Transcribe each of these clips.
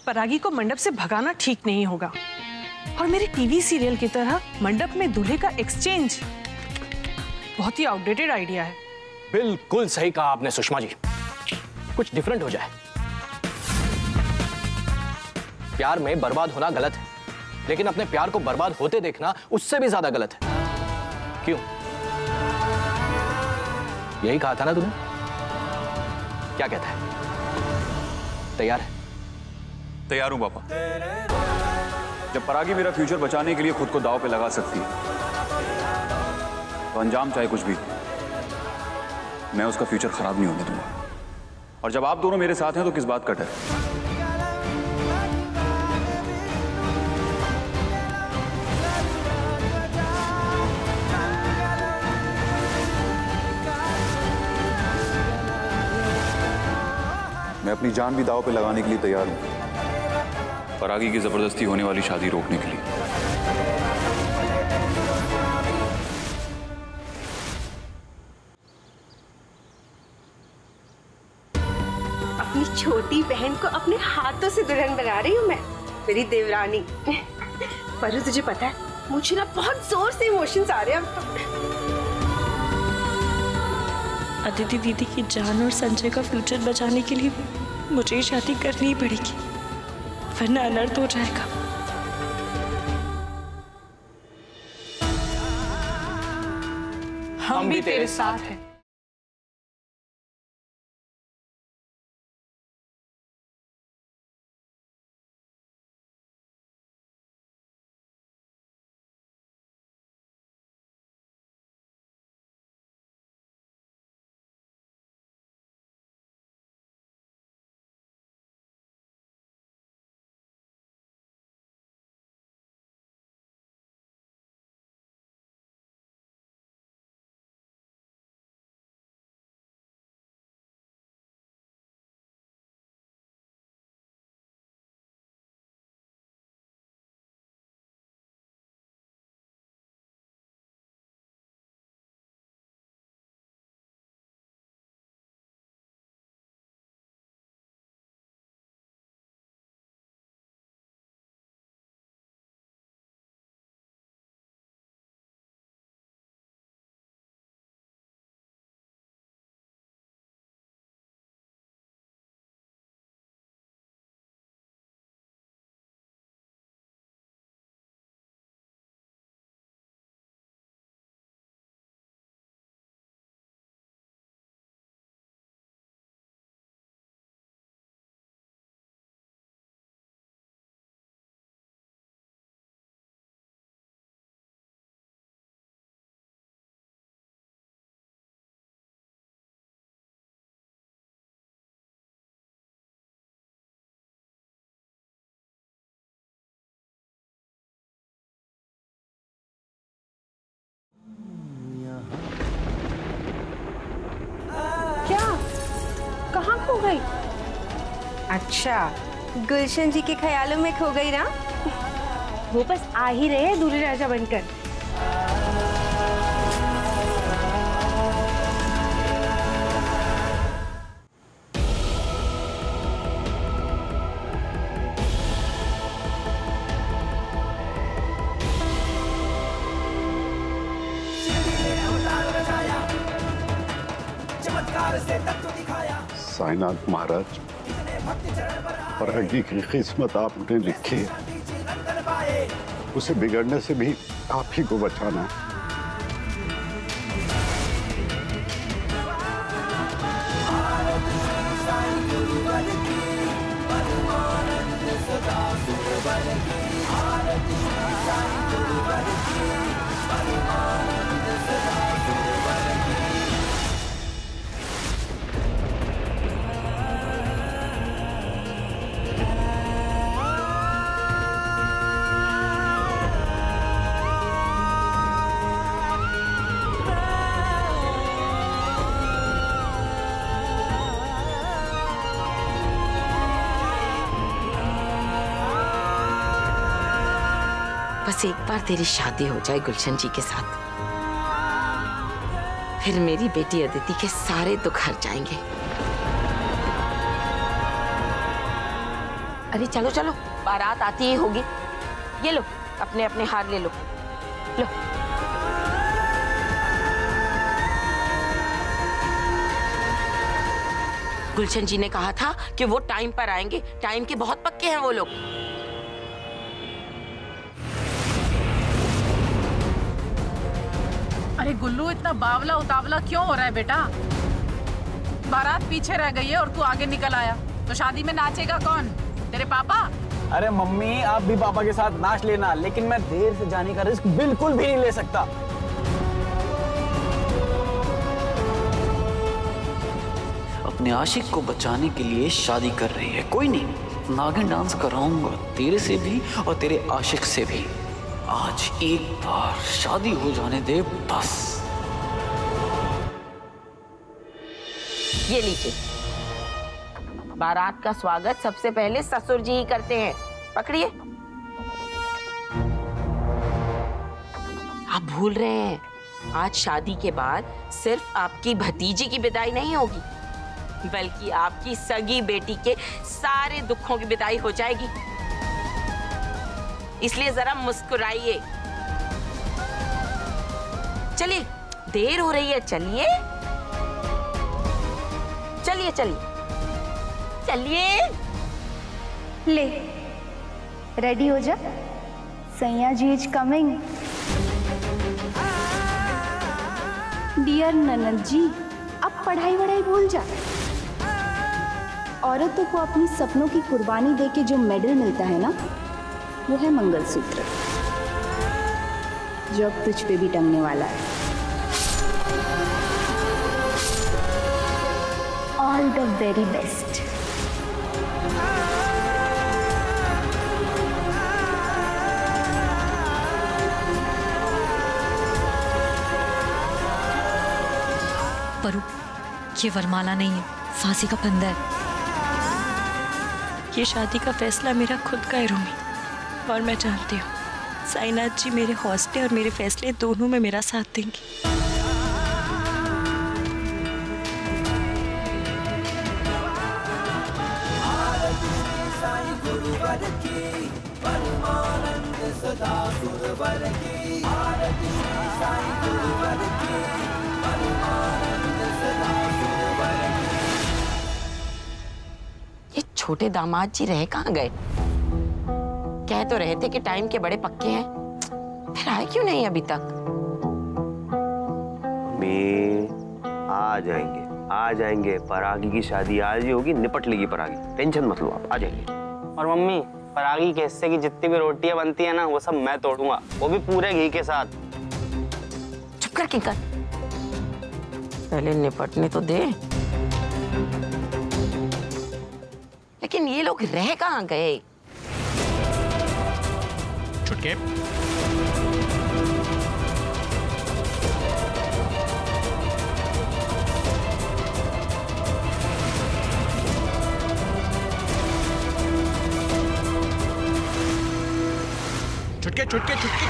परागी को मंडप से भगाना ठीक नहीं होगा। और मेरे टीवी सीरियल की तरह मंडप में दूल्हे का एक्सचेंज बहुत ही आउटडेटेड आइडिया है। बिल्कुल सही कहा आपने सुषमा जी, कुछ डिफरेंट हो जाए। प्यार में बर्बाद होना गलत है, लेकिन अपने प्यार को बर्बाद होते देखना उससे भी ज्यादा गलत है। क्यों? यही कहा था ना तूने? क्या कहता है? तैयार है? तैयार हूं पापा। जब परागी मेरा फ्यूचर बचाने के लिए खुद को दांव पे लगा सकती है तो अंजाम चाहे कुछ भी, मैं उसका फ्यूचर खराब नहीं होने दूंगा। और जब आप दोनों मेरे साथ हैं तो किस बात का डर? मैं अपनी जान भी दांव पे लगाने के लिए तैयार हूं, परागी की जबरदस्ती होने वाली शादी रोकने के लिए। अपनी छोटी बहन को अपने हाथों से दुल्हन बना रही हूँ मैं, मेरी देवरानी। पर तुझे पता है, मुझे ना बहुत जोर से इमोशंस आ रहे हैं अब तो। अदिति दीदी की जान और संजय का फ्यूचर बचाने के लिए मुझे ही शादी करनी ही पड़ेगी, वरना अनर्थ हो जाएगा। हम भी तेरे साथ हैं। कहाँ खो गई? अच्छा, गुलशन जी के ख्यालों में खो गई ना? वो बस आ ही रहे हैं दूल्हे राजा बनकर। साईनाथ महाराज, परागी की किस्मत आपने लिखी, उसे बिगड़ने से भी आप ही को बचाना है। बस एक बार तेरी शादी हो जाए गुलशन जी के साथ, फिर मेरी बेटी अदिति के सारे दुख हट जाएंगे। अरे चलो चलो, बारात आती ही होगी। ये लो अपने अपने हार ले लो। लो गुलशन जी ने कहा था कि वो टाइम पर आएंगे। टाइम के बहुत पक्के हैं वो लोग। अरे गुल्लू, इतना बावला उतावला क्यों हो रहा है बेटा? बारात पीछे रह गई है और तू आगे निकल आया, तो शादी में नाचेगा कौन? तेरे पापा? अरे मम्मी, आप भी पापा के साथ नाच लेना, लेकिन मैं देर से जाने का रिस्क बिल्कुल भी नहीं ले सकता। अपने आशिक को बचाने के लिए शादी कर रही है। कोई नहीं, नागिन डांस कराऊंगा तेरे से भी और तेरे आशिक से भी। आज एक बार शादी हो जाने दे बस। ये लीजिए, बारात का स्वागत सबसे पहले ससुर जी ही करते हैं। पकड़िए। आप भूल रहे हैं, आज शादी के बाद सिर्फ आपकी भतीजी की विदाई नहीं होगी, बल्कि आपकी सगी बेटी के सारे दुखों की विदाई हो जाएगी। इसलिए जरा मुस्कुराइए। चलिए, देर हो रही है, चलिए चलिए चलिए चलिए। ले, रेडी हो जा, सैया जी इज कमिंग। डियर ननद जी, अब पढ़ाई वढ़ाई भूल जा। औरतों को अपनी सपनों की कुर्बानी देके जो मेडल मिलता है ना, वो है मंगलसूत्र, जो अब तुझ पे भी टंगने वाला है। All the very best. Paru, ये वरमाला नहीं है, फांसी का फंदा है। ये शादी का फैसला मेरा खुद का है रूमी, और मैं जानती हूँ साईनाथ जी मेरे हौसले और मेरे फैसले दोनों में मेरा साथ देंगे। ये छोटे दामाद जी रहे कहाँ गए? कह तो रहे थे कि टाइम के बड़े पक्के हैं, फिर आए क्यों नहीं अभी तक? आ जाएंगे, आ जाएंगे। परागी की शादी आज ही होगी, निपट लेगी परागी, टेंशन मत लो आप, आ जाएंगे। और मम्मी, परागी के हिस्से की जितनी भी रोटियां बनती है ना, वो सब मैं तोड़ूंगा, वो भी पूरे घी के साथ। चुप कर किंकर, पहले निपटने तो दे। लेकिन ये लोग रह कहाँ गए? छुटके, छुटके छुटके छुटके।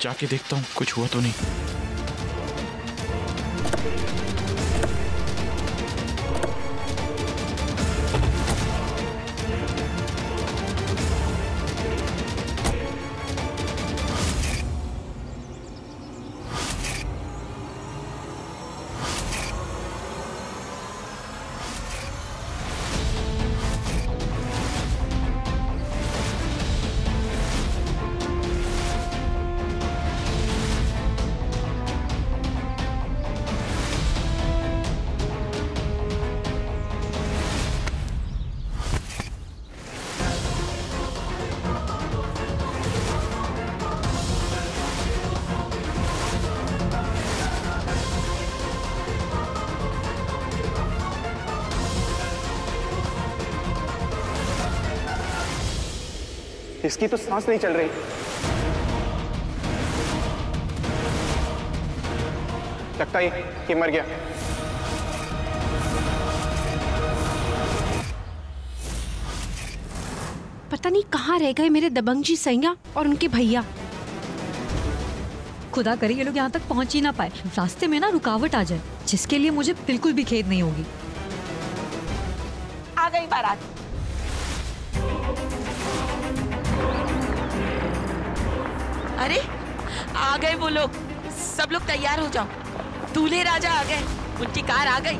जाके देखता हूँ कुछ हुआ तो नहीं। इसकी तो सांस नहीं चल रही। लगता है ये मर गया। पता नहीं कहाँ रह गए मेरे दबंग जी सैया और उनके भैया। खुदा करे ये लोग यहाँ तक पहुँच ही ना पाए, रास्ते में ना रुकावट आ जाए, जिसके लिए मुझे बिल्कुल भी खेद नहीं होगी। आ गई बारात। अरे आ गए वो लोग, सब लोग तैयार हो जाओ, दूल्हे राजा आ गए, उनकी कार आ गई।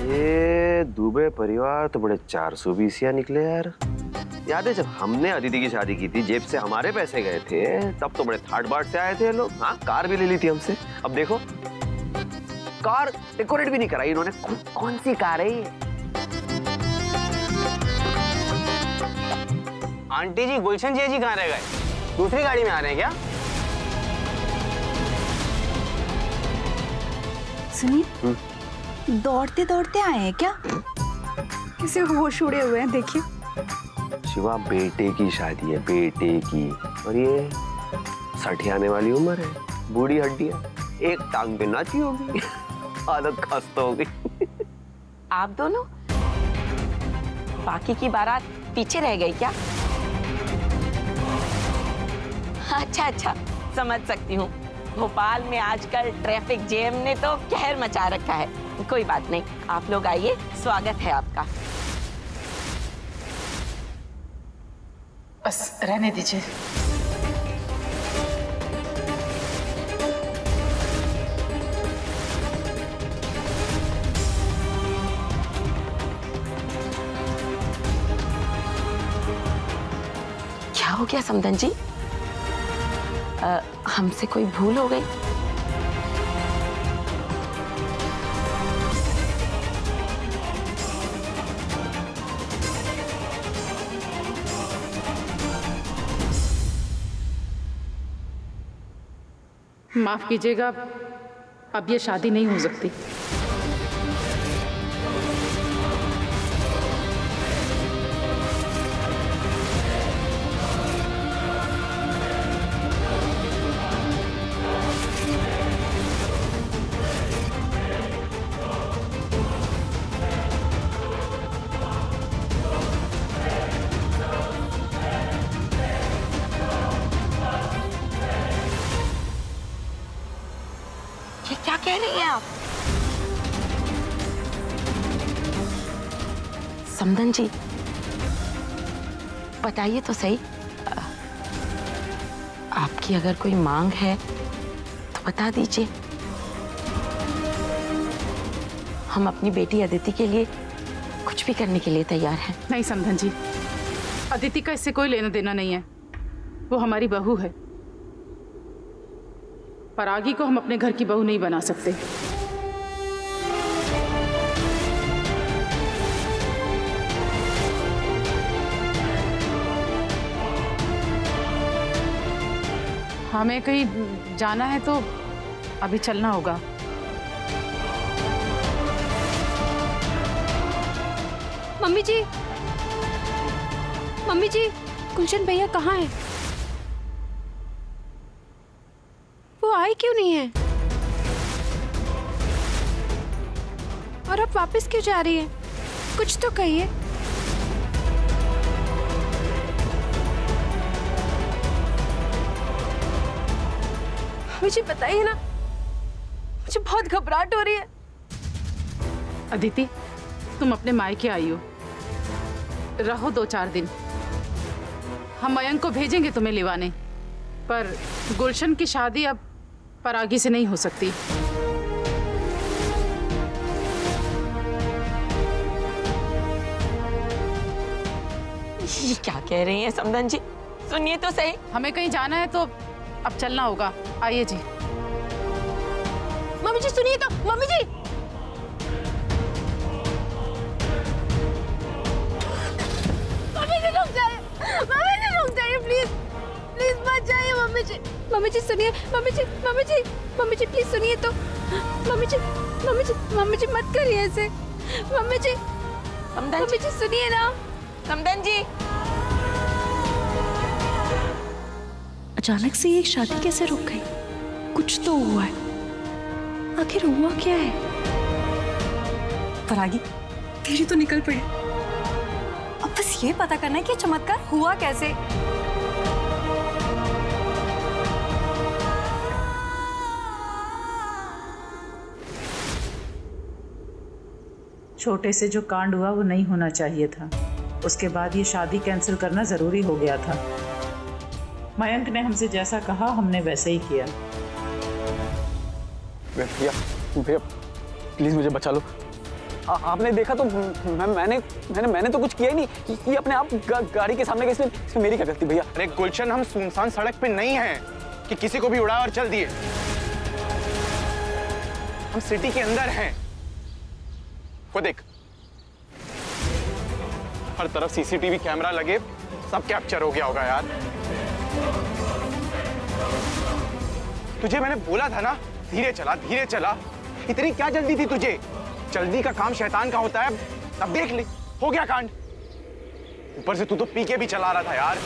ये दुबे परिवार तो बड़े 420 निकले यार। याद है जब हमने अदिति की शादी की थी, जेब से हमारे पैसे गए थे, तब तो बड़े थाट बाट से आए थे लोग। हाँ, कार भी ले ली थी हमसे। अब देखो, कार डेकोरेट भी नहीं कराई इन्होंने। कौन सी कार है ये? आंटी जी, गुलशन जी कहाँ रह गए? दूसरी गाड़ी में आ रहे हैं क्या? सुनिए, दौड़ते दौड़ते आए हैं क्या? किसे होश उड़े हुए हैं, देखिए। शिवा, बेटे की शादी है, बेटे की, और ये 60 आने वाली उम्र है, बूढ़ी हड्डियां, एक टांग पे नाची होगी। हालत खस्ता हो गई। आप दोनों, बाकी की बारात पीछे रह गई क्या? अच्छा, समझ सकती हूँ। भोपाल में आजकल ट्रैफिक जैम ने तो कहर मचा रखा है। कोई बात नहीं, आप लोग आइए, स्वागत है आपका। बस रहने दीजिए। क्या हो गया समधन जी? हमसे कोई भूल हो गई? माफ कीजिएगा, अब ये शादी नहीं हो सकती। क्या कह रही हैं आप? समधन जी, बताइए तो सही, आपकी अगर कोई मांग है तो बता दीजिए। हम अपनी बेटी अदिति के लिए कुछ भी करने के लिए तैयार हैं। नहीं समधन जी, अदिति का इससे कोई लेना देना नहीं है। वो हमारी बहू है। परागी को हम अपने घर की बहू नहीं बना सकते। हमें कहीं जाना है तो अभी चलना होगा। मम्मी जी, गुलशन भैया कहाँ हैं? वो आए क्यों नहीं है? और अब वापस क्यों जा रही है? कुछ तो कहिए। मुझे बताइए ना, मुझे बहुत घबराहट हो रही है। अदिति, तुम अपने मायके आई हो, रहो 2-4 दिन। हम मयंक को भेजेंगे तुम्हें लिवाने, पर गुलशन की शादी अब परागी से नहीं हो सकती। ये क्या कह रही हैं समधन जी? सुनिए तो सही। हमें कहीं जाना है तो अब चलना होगा। आइए जी। मम्मी जी सुनिए तो, मम्मी जी। रुक जाइए प्लीज, प्लीज मत जाइए मम्मी जी। मम्मी जी सुनिए, मम्मी जी प्लीज सुनिए तो। मम्मी जी मत करिए ऐसे। मम्मी जी सुनिए ना। समदन जी। अचानक से ये शादी कैसे रुक गई? कुछ तो हुआ है, आखिर हुआ क्या है? परागी तेरी तो निकल पड़ी, अब बस ये पता करना है कि चमत्कार हुआ कैसे। छोटे से जो कांड हुआ वो नहीं होना चाहिए था। उसके बाद ये शादी कैंसिल करना जरूरी हो गया था। मयंक ने हमसे जैसा कहा हमने वैसे ही किया। भैया भैया प्लीज मुझे बचा लो। आपने देखा तो मैंने तो कुछ किया ही नहीं। ये अपने आप गाड़ी के सामने इसमें मेरी क्या गलती भैया? अरे गुलशन, हम सुनसान सड़क पे नहीं हैं कि किसी को भी उड़ा और चल दिए। हम सिटी के अंदर हैं। वो देख, हर तरफ सीसीटीवी कैमरा लगे, सब कैप्चर हो गया होगा यार। तुझे मैंने बोला था ना, धीरे चला धीरे चला। इतनी क्या जल्दी थी तुझे? जल्दी का काम शैतान का होता है। अब देख ले, हो गया कांड। ऊपर से तू तो पी के भी चला रहा था यार।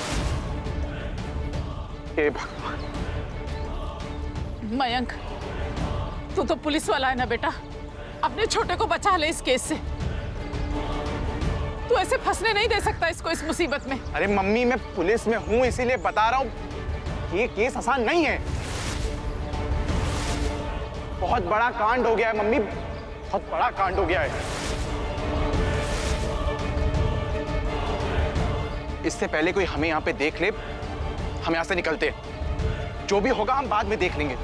हे भगवान। मयंक, तू तो पुलिस वाला है ना बेटा, अपने छोटे को बचा ले इस केस से। तू ऐसे फंसने नहीं दे सकता इसको इस मुसीबत में। अरे मम्मी, मैं पुलिस में हूं इसीलिए बता रहा हूं, ये केस आसान नहीं है। बहुत बड़ा कांड हो गया है मम्मी, बहुत बड़ा कांड हो गया है। इससे पहले कोई हमें यहाँ पे देख ले, हम यहाँ से निकलते हैं। जो भी होगा हम बाद में देख लेंगे।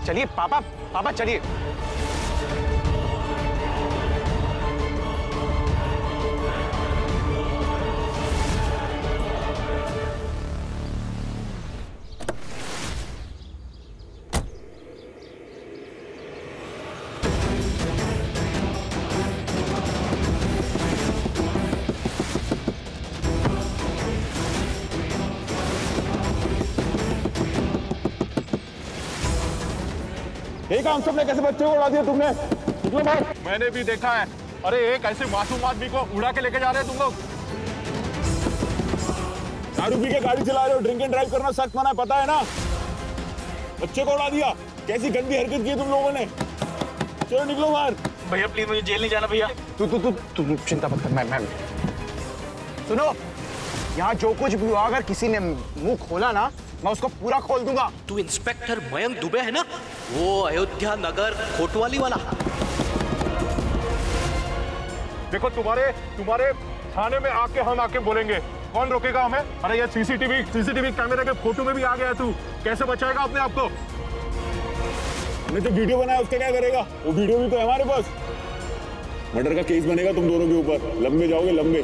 चलिए पापा, पापा चलिए। एक काम सबने कैसे बच्चे को उड़ा दिया तुमने? मैंने भी देखा है। अरे एक ऐसे मासूम आदमी को उड़ा के लेके जा रहे हैं तुम लोग। दारू पी के गाड़ी चला रहे हो, ड्रिंक एंड ड्राइव करना सख्त मना है, पता है ना? बच्चे को उड़ा दिया, कैसी गंदी हरकत की तुम लोगों ने। चलो निकलो बाहर। भैया प्लीज मुझे जेल नहीं जाना भैया। तू चिंता मत कर। मैं सुनो, यहाँ जो कुछ भी हुआ, अगर किसी ने मुंह खोला ना, मैं उसको पूरा खोल दूंगा। तू इंस्पेक्टर मयंक दुबे है ना, वो अयोध्या नगर कोतवाली वाला। देखो तुम्हारे थाने में आके हम आके बोलेंगे, कौन रोकेगा हमें? अरे ये सीसीटीवी कैमरे के फोटो में भी आ गया। तू कैसे बचाएगा अपने आप को? हमने जो वीडियो बनाया उसका क्या करेगा? वो वीडियो भी तो है हमारे पास। मर्डर का केस बनेगा तुम दोनों के ऊपर, लंबे जाओगे लंबे।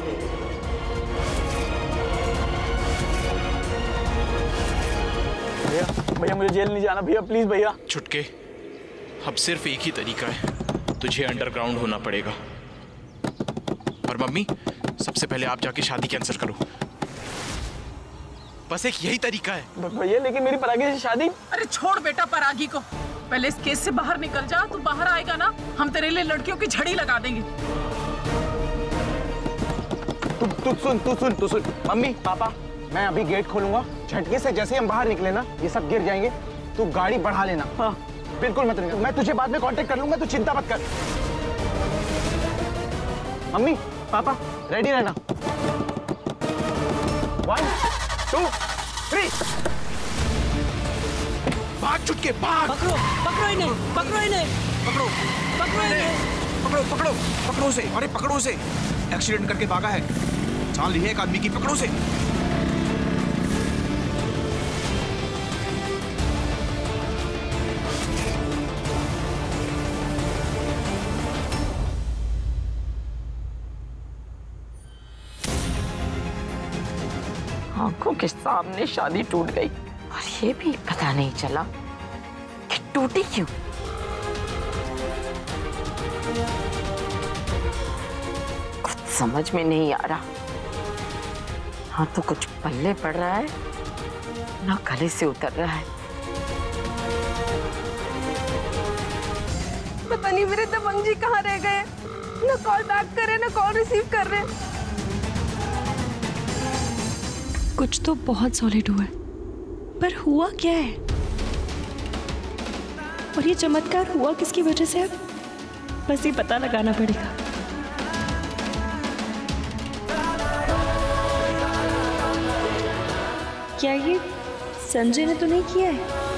भैया मुझे जेल नहीं जाना भैया, प्लीज भैया। छुटके, अब सिर्फ एक ही तरीका है, तुझे अंडरग्राउंड होना पड़ेगा। और मम्मी, सबसे पहले आप जाके शादी कैंसिल करो, बस एक यही तरीका है। भैया लेकिन मेरी परागी से शादी। अरे छोड़ बेटा परागी को, पहले इस केस से बाहर निकल जा। तू बाहर आएगा ना, हम तेरे लिए लड़कियों की झड़ी लगा देंगे। तू सुन मम्मी पापा, मैं अभी गेट खोलूंगा, झटके से जैसे हम बाहर निकले ना, ये सब गिर जाएंगे। तू गाड़ी बढ़ा लेना। हाँ बिल्कुल मत रहना, मैं तुझे बाद में कांटेक्ट कर लूंगा, तू चिंता मत कर। मम्मी पापा रेडी रहना। 1 2 3 भाग छुटके भाग। पकड़ो इन्हें, पकड़ो उसे। अरे पकड़ो उसे, एक्सीडेंट करके भागा है, जान ली है एक आदमी की। पकड़ो उसे। आंखों के सामने शादी टूट गई और ये भी पता नहीं चला कि टूटी क्यों। कुछ समझ में नहीं आ रहा। हाँ तो कुछ पल्ले पड़ रहा है, ना गले से उतर रहा है। पता नहीं मेरे दबंग जी कहाँ रह गए, ना कॉल बैक कर रहे ना कॉल रिसीव कर रहे। कुछ तो बहुत सॉलिड हुआ है, पर हुआ क्या है? और ये चमत्कार हुआ किसकी वजह से? अब बस ये पता लगाना पड़ेगा। क्या ये संजय ने तो नहीं किया है?